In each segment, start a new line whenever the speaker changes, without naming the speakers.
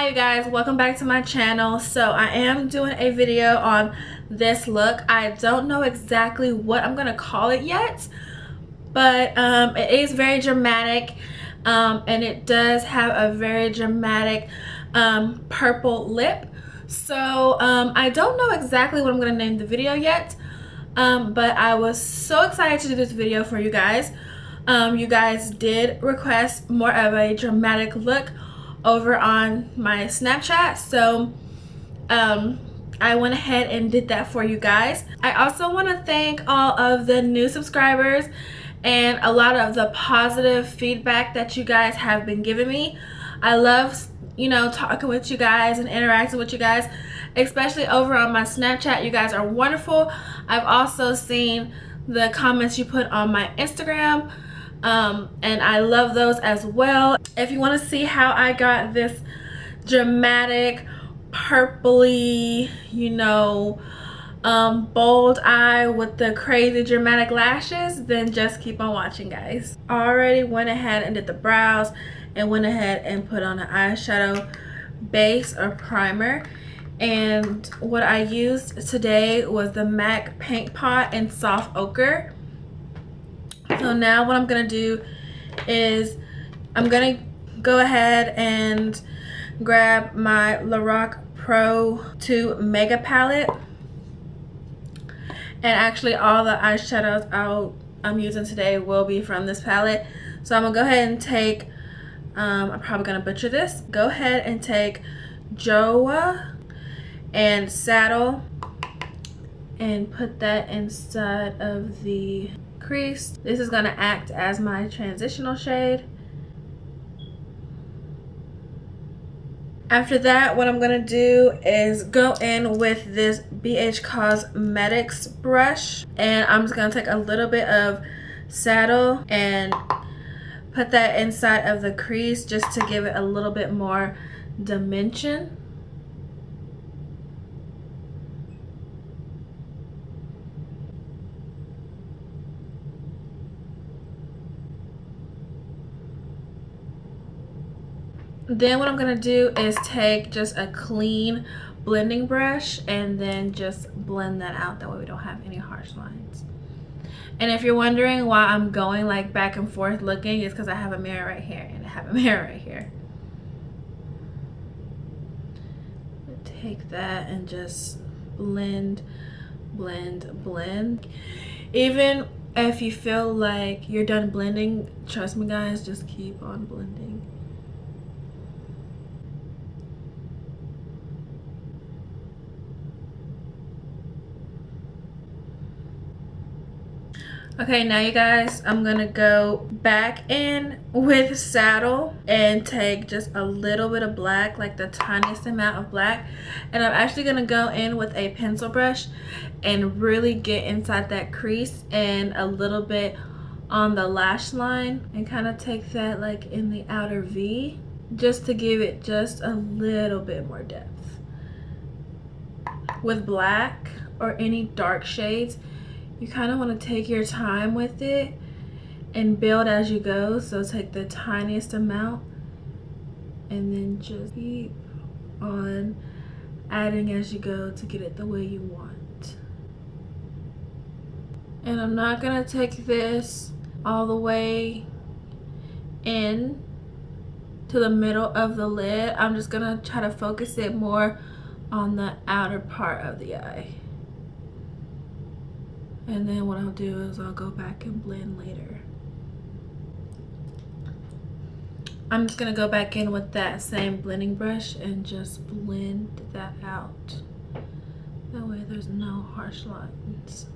Hi you guys, welcome back to my channel. So I am doing a video on this look. I don't know exactly what I'm gonna call it yet, but it is very dramatic, and it does have a very dramatic purple lip. So I don't know exactly what I'm gonna name the video yet, but I was so excited to do this video for you guys. You guys did request more of a dramatic look over on my Snapchat, so I went ahead and did that for you guys. I also want to thank all of the new subscribers and a lot of the positive feedback that you guys have been giving me. I love, you know, talking with you guys and interacting with you guys, especially over on my Snapchat. You guys are wonderful. I've also seen the comments you put on my Instagram, and I love those as well. If you want to see how I got this dramatic purpley, you know, bold eye with the crazy dramatic lashes, then just keep on watching, guys. Already went ahead and did the brows and went ahead and put on an eyeshadow base or primer, and what I used today was the MAC Paint Pot in Soft Ochre. So now what I'm gonna do is I'm gonna go ahead and grab my Lorac Pro 2 Mega palette, and actually all the eyeshadows I'm using today will be from this palette. So I'm gonna go ahead and take, I'm probably gonna butcher this, go ahead and take Joa and Saddle and put that inside of the crease. This is going to act as my transitional shade. After that, what I'm going to do is go in with this BH Cosmetics brush, and I'm just going to take a little bit of Saddle and put that inside of the crease just to give it a little bit more dimension. Then what I'm going to do is take just a clean blending brush and then just blend that out. That way we don't have any harsh lines. And if you're wondering why I'm going like back and forth looking, it's because I have a mirror right here and I have a mirror right here. Take that and just blend, blend, blend. Even if you feel like you're done blending, trust me guys, just keep on blending. Okay, now you guys, I'm gonna go back in with Saddle and take just a little bit of black, like the tiniest amount of black, and I'm actually gonna go in with a pencil brush and really get inside that crease and a little bit on the lash line and kind of take that like in the outer V just to give it just a little bit more depth. With black or any dark shades, you kind of want to take your time with it and build as you go. So take the tiniest amount and then just keep on adding as you go to get it the way you want. And I'm not going to take this all the way in to the middle of the lid. I'm just going to try to focus it more on the outer part of the eye. And then what I'll do is I'll go back and blend later. I'm just gonna go back in with that same blending brush and just blend that out. That way there's no harsh lines.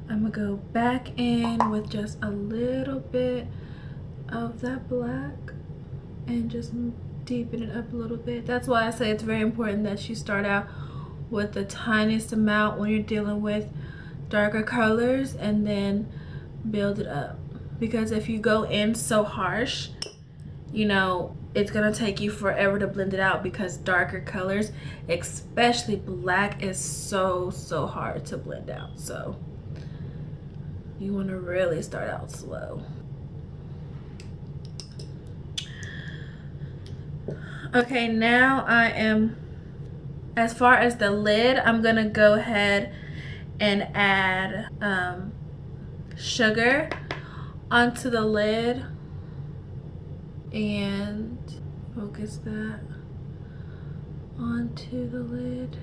I'm gonna go back in with just a little bit of that black and just deepen it up a little bit. That's why I say it's very important that you start out with the tiniest amount when you're dealing with darker colors and then build it up, because if you go in so harsh, you know, it's gonna take you forever to blend it out, because darker colors, especially black, is so hard to blend out. So You want to really start out slow. Okay, now I am, as far as the lid, I'm gonna go ahead and add sugar onto the lid and focus that onto the lid.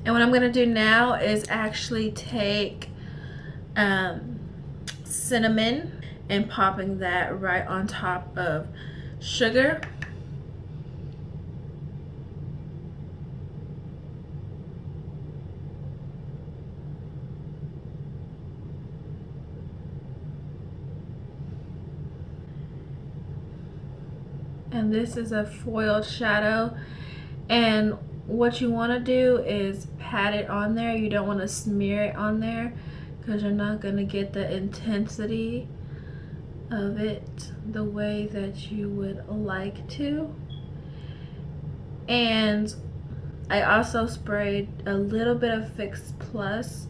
And what I'm gonna do now is actually take cinnamon and popping that right on top of sugar. And this is a foiled shadow, and what you want to do is pat it on there. You don't want to smear it on there because you're not going to get the intensity of it the way that you would like to. And I also sprayed a little bit of Fix Plus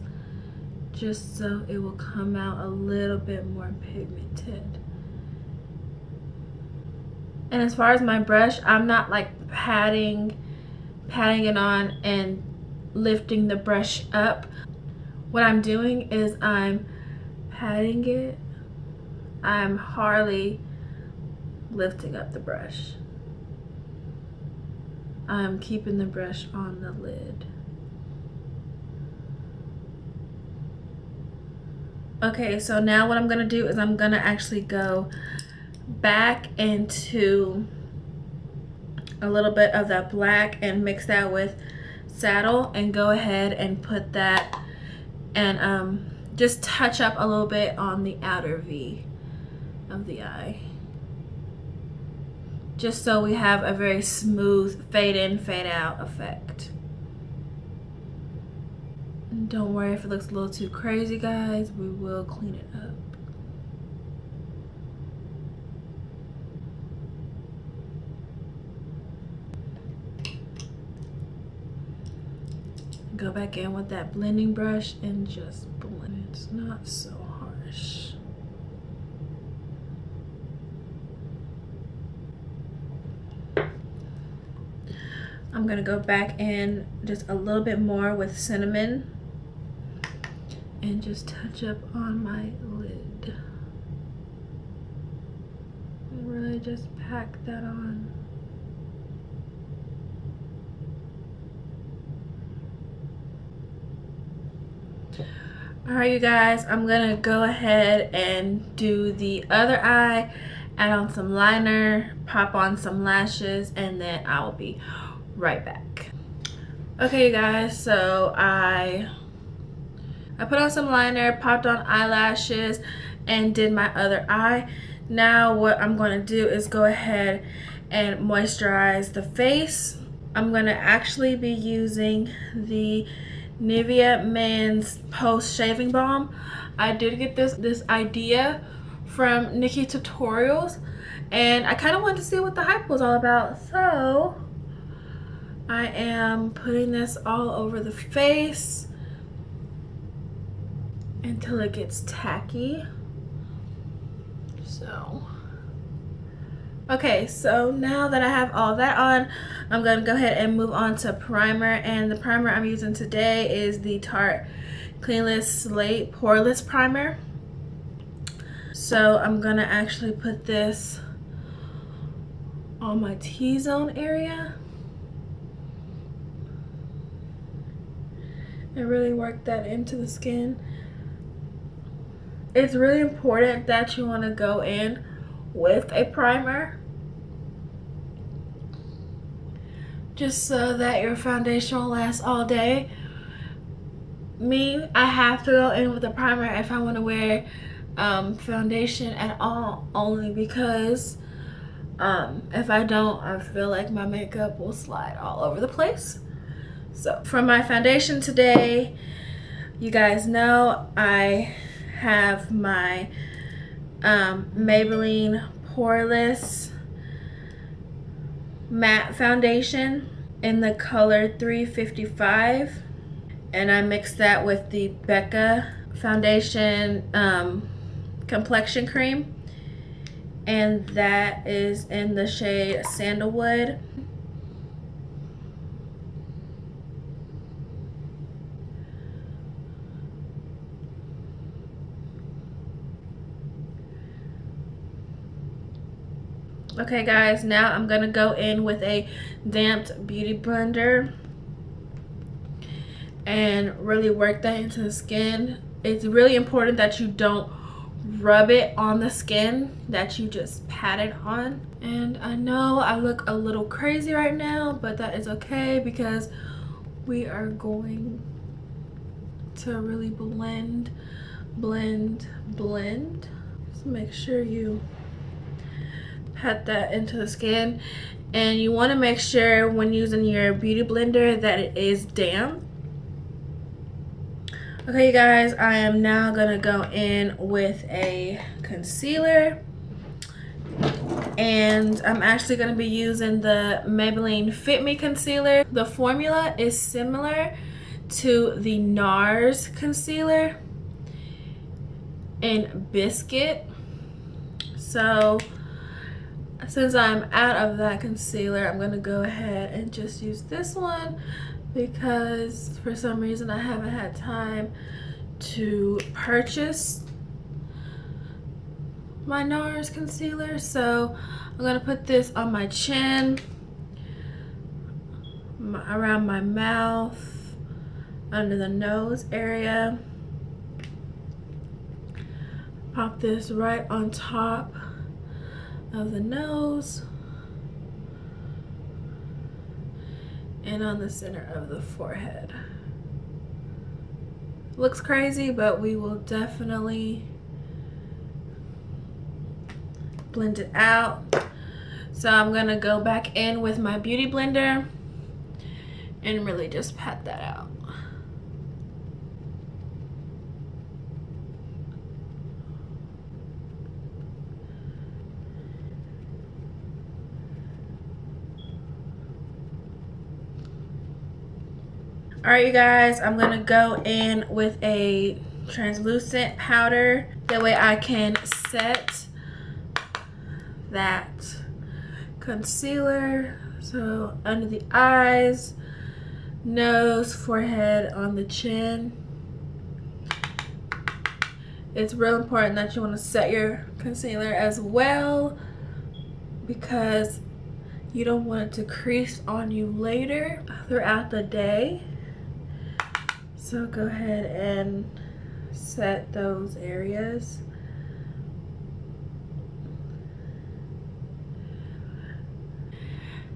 just so it will come out a little bit more pigmented. And as far as my brush, I'm not like patting it on and lifting the brush up. What I'm doing is I'm patting it. I'm hardly lifting up the brush. I'm keeping the brush on the lid. Okay, so now what I'm gonna do is I'm gonna actually go back into a little bit of that black and mix that with Saddle and go ahead and put that and just touch up a little bit on the outer V of the eye, just so we have a very smooth fade in, fade out effect. And don't worry if it looks a little too crazy, guys, we will clean it up. Go back in with that blending brush and just blend. It's not so harsh. I'm gonna go back in just a little bit more with cinnamon and just touch up on my lid. And really just pack that on. Alright, you guys, I'm gonna go ahead and do the other eye, add on some liner, pop on some lashes, and then I'll be right back. Okay, you guys, so I put on some liner, popped on eyelashes, and did my other eye. Now what I'm going to do is go ahead and moisturize the face. I'm going to actually be using the Nivea Men's Post Shaving Balm. I did get this idea from Nikki Tutorials, and I kind of wanted to see what the hype was all about, so I am putting this all over the face until it gets tacky. So okay, so now that I have all that on, I'm gonna go ahead and move on to primer, and the primer I'm using today is the Tarte Cleanless Slate Poreless Primer. So I'm gonna actually put this on my T-zone area and really work that into the skin. It's really important that you want to go in with a primer, just so that your foundation will last all day. Me, I have to go in with a primer if I want to wear foundation at all, only because if I don't, I feel like my makeup will slide all over the place. So for my foundation today, you guys know I have my Maybelline Poreless Matte Foundation. in the color 355, and I mixed that with the Becca foundation complexion cream, and that is in the shade Sandalwood. Okay guys, now I'm gonna go in with a damped beauty blender and really work that into the skin. It's really important that you don't rub it on the skin, that you just pat it on. And I know I look a little crazy right now, but that is okay because we are going to really blend. Just make sure you pat that into the skin, and you want to make sure when using your beauty blender that it is damp. Okay you guys, I am now gonna go in with a concealer, and I'm actually gonna be using the Maybelline Fit Me concealer. The formula is similar to the NARS concealer in Biscuit. So since I'm out of that concealer, I'm gonna go ahead and just use this one because for some reason I haven't had time to purchase my NARS concealer. So I'm gonna put this on my chin, around my mouth, under the nose area. Pop this right on top of the nose and on the center of the forehead. Looks crazy, but we will definitely blend it out. So I'm gonna go back in with my beauty blender and really just pat that out. Alright you guys, I'm gonna go in with a translucent powder. That way I can set that concealer. So under the eyes, nose, forehead, on the chin. It's real important that you want to set your concealer as well because you don't want it to crease on you later throughout the day. So go ahead and set those areas.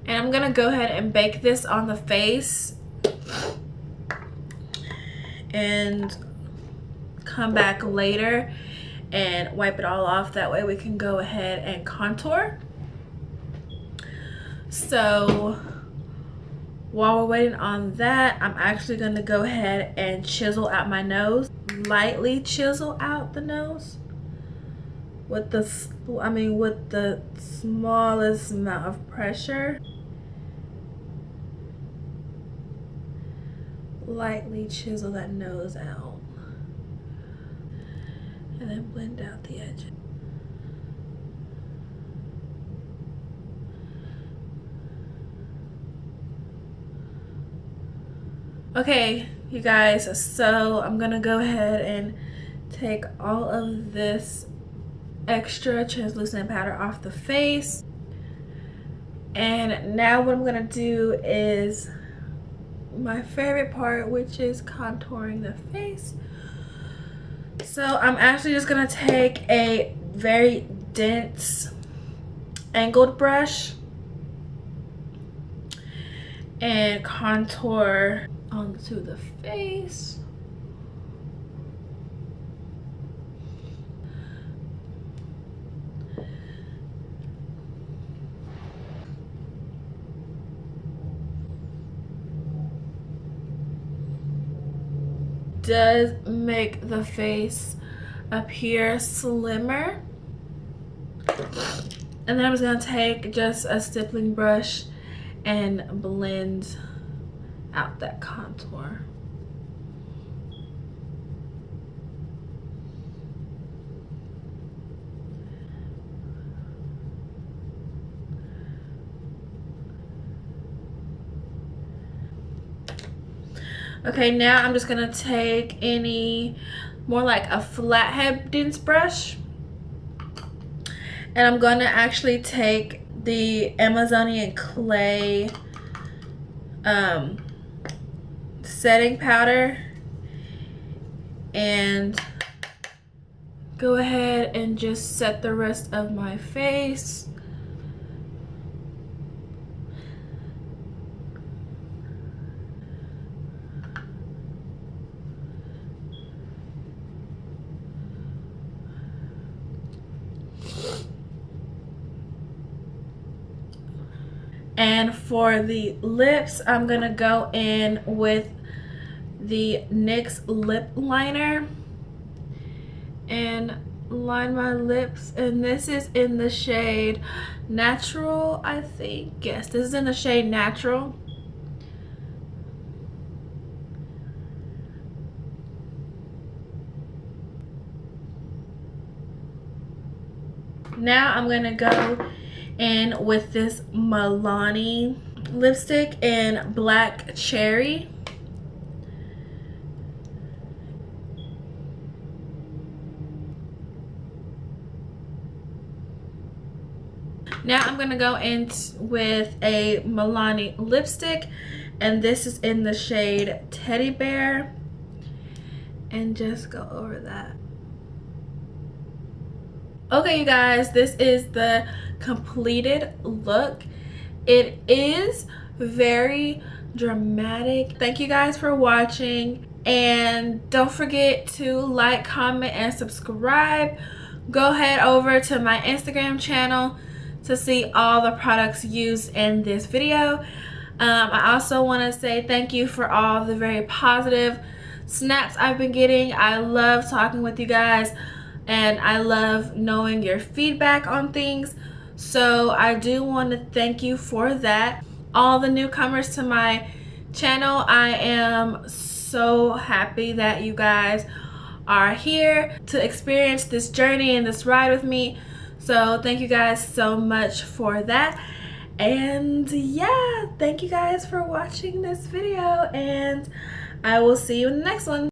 And I'm gonna go ahead and bake this on the face and come back later and wipe it all off. That way we can go ahead and contour. So while we're waiting on that, I'm actually going to go ahead and chisel out my nose. Lightly chisel out the nose with the smallest amount of pressure. Lightly chisel that nose out. And then blend out the edges. Okay, you guys, so I'm gonna go ahead and take all of this extra translucent powder off the face. And now what I'm gonna do is my favorite part, which is contouring the face. So I'm actually just gonna take a very dense angled brush and contour onto the face. Does make the face appear slimmer. And then I'm just gonna take just a stippling brush and blend out that contour. Okay, now I'm just gonna take any more like a flathead dense brush, and I'm gonna actually take the Amazonian clay setting powder and go ahead and just set the rest of my face. And for the lips, I'm gonna go in with the NYX lip liner and line my lips, and this is in the shade Natural, I think. Yes, this is in the shade Natural. Now I'm gonna go in with this Milani lipstick in Black Cherry. Now I'm gonna go in with a Milani lipstick, and this is in the shade Teddy Bear, and just go over that. Okay, you guys, this is the completed look. It is very dramatic. Thank you guys for watching, and don't forget to like, comment, and subscribe. Go head over to my Instagram channel to see all the products used in this video. I also want to say thank you for all the very positive snaps I've been getting. I love talking with you guys, and I love knowing your feedback on things. So I do want to thank you for that. All the newcomers to my channel, I am so happy that you guys are here to experience this journey and this ride with me. So thank you guys so much for that. And yeah, thank you guys for watching this video, and I will see you in the next one.